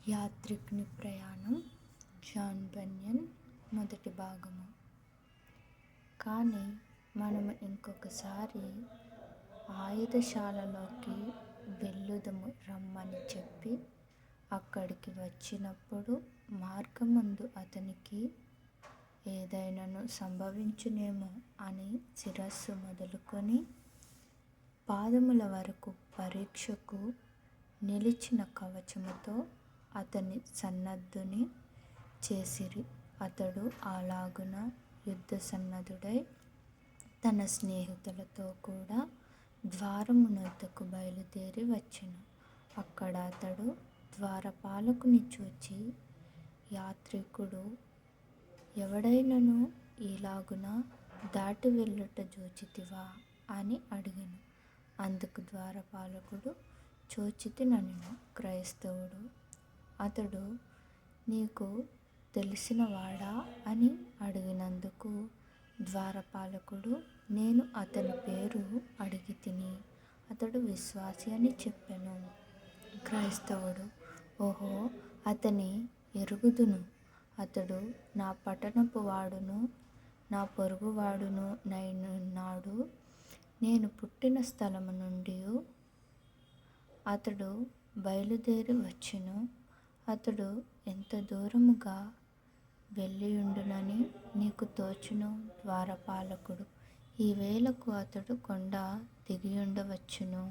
యాత్రికుని ప్రయాణం జాన్ బెన్యన్ మొదటి భాగము. కానీ మనము ఇంకొకసారి ఆయుధశాలలోకి వెళ్ళుదము రమ్మని చెప్పి అక్కడికి వచ్చినప్పుడు మార్గమందు అతనికి ఏదైనాను సంభవించునేమో అని శిరస్సు మొదలుకొని పాదముల వరకు పరీక్షకు నిలిచిన కవచముతో అతని సన్నద్ధుని చేసిరి. అతడు అలాగున యుద్ధ సన్నద్ధుడై తన స్నేహితులతో కూడా ద్వారమునొద్దకు బయలుదేరి వచ్చెను. అక్కడ అతడు ద్వారపాలకుని చూచి, యాత్రికుడు ఎవడైనను ఈలాగున దాటి వెళ్ళుట చూచితివా అని అడిగెను. అందుకు ద్వారపాలకుడు, చూచితినెను. క్రైస్తవుడు అతడు నీకు తెలిసినవాడా అని అడిగినందుకు ద్వారపాలకుడు, నేను అతని పేరు అడిగితిని, అతడు విశ్వాసి అని చెప్పెను. క్రైస్తవుడు, ఓహో, అతని ఎరుగుదును, అతడు నా పట్టణపు వాడును నా పొరుగువాడును నైయున్నాడు. నేను పుట్టిన స్థలము నుండి అతడు బయలుదేరి వచ్చెను. అతడు ఎంత దూరముగా వెళ్ళియుండునని నీకు తోచును? ద్వారపాలకుడు, ఈ వేళకు అతడు కొండ దిగియుండవచ్చును.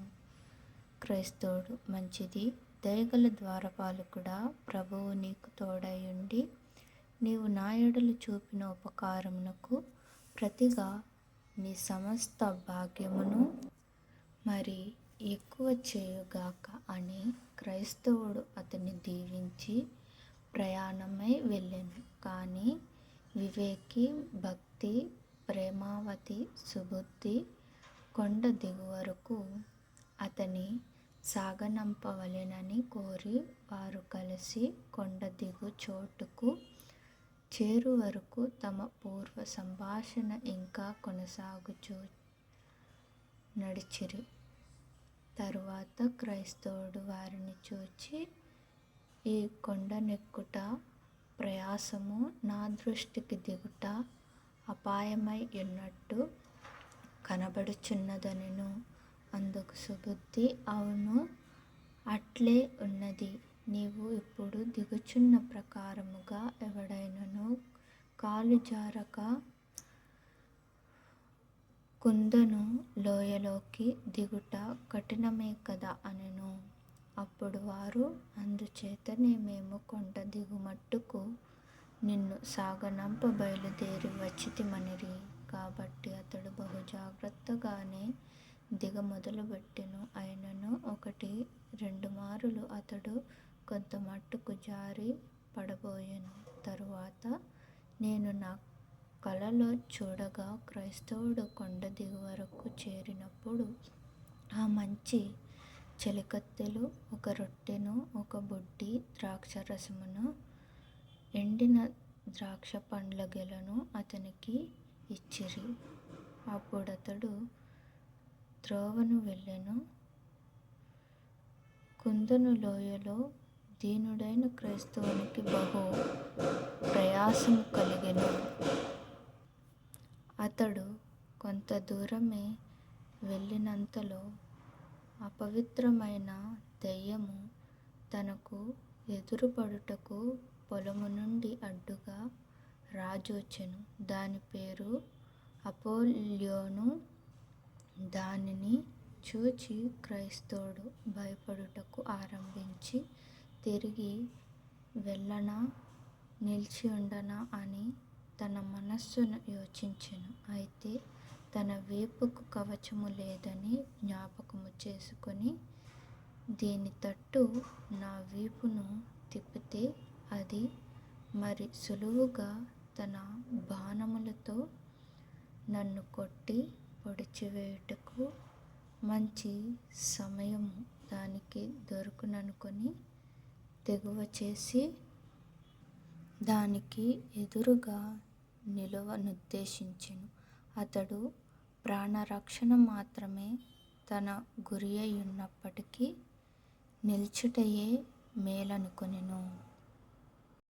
క్రైస్తవుడు, మంచిది, దయగల ద్వారపాలకుడా, ప్రభువు నీకు తోడయుండి నీవు నా యెడల చూపిన ఉపకారమునకు ప్రతిగా నీ సమస్త భాగ్యమును మరి ఎక్కువ చేయుగాక అని క్రైస్తవుడు అతన్ని దీవించి ప్రయాణమై వెళ్ళెను. కానీ వివేకి, భక్తి, ప్రేమావతి, సుబుద్ధి కొండ దిగువరకు అతని సాగనంపవలెనని కోరి వారు కలిసి కొండ దిగు చోటుకు చేరు వరకు తమ పూర్వ సంభాషణ ఇంకా కొనసాగుచూ నడిచిరి. తరువాత క్రైస్తవుడు వారిని చూచి, ఈ కొండనెక్కుట ప్రయాసము నా దృష్టికి దిగుట అపాయమై ఉన్నట్టు కనబడుచున్నదనెను. అందుకు సుబుద్ధి, అవును, అట్లే ఉన్నది. నీవు ఇప్పుడు దిగుచున్న ప్రకారముగా ఎవడైనను కాలు జారక కుందను లోయలోకి దిగుట కఠినమే కదా అనెను. అప్పుడు వారు, అందుచేతనే మేము కొండ దిగుమట్టుకు నిన్ను సాగనంప బయలుదేరి వచ్చితిమనిరి. కాబట్టి అతడు బహు జాగ్రత్తగానే దిగ మొదలుపెట్టెను. అయినను 1-2 మారులు అతడు కొంత మట్టుకు జారి పడబోయెను. తరువాత నేను నా కలలో చూడగా క్రైస్తవుడు కొండ దిగువరకు చేరినప్పుడు ఆ మంచి చెలికత్తెలు 1 రొట్టెను, 1 బుడ్డి ద్రాక్షరసమును, ఎండిన ద్రాక్ష పండ్ల గెలను అతనికి ఇచ్చిరి. అప్పుడతడు త్రోవను వెళ్ళెను. కుందను లోయలో దీనుడైన క్రైస్తవునికి బహు ప్రయాసము కలిగెను. అతడు కొంత దూరమే వెళ్ళినంతలో అపవిత్రమైన దెయ్యము తనకు ఎదురుపడుటకు పొలము నుండి అడ్డుగా రాజోచెను. దాని పేరు అపోల్యోను. దానిని చూచి క్రైస్తవుడు భయపడుటకు ఆరంభించి, తిరిగి వెళ్ళనా, నిలిచియుండనా అని తన మనస్సున యోచించెను. అయితే తన వీపుకు కవచము లేదని జ్ఞాపకము చేసుకొని, దీని తట్టు నా వీపును తిప్పితే అది మరి సులువుగా తన బాణములతో నన్ను కొట్టి పొడిచివేయుటకు మంచి సమయము దానికి దొరుకుననుకొని తెగువ చేసి దానికి ఎదురుగా నిలువనుద్దేశించెను. అతడు ప్రాణరక్షణ మాత్రమే తన గురియయున్నప్పటికీ నిల్చుటయే మేలనుకొనెను.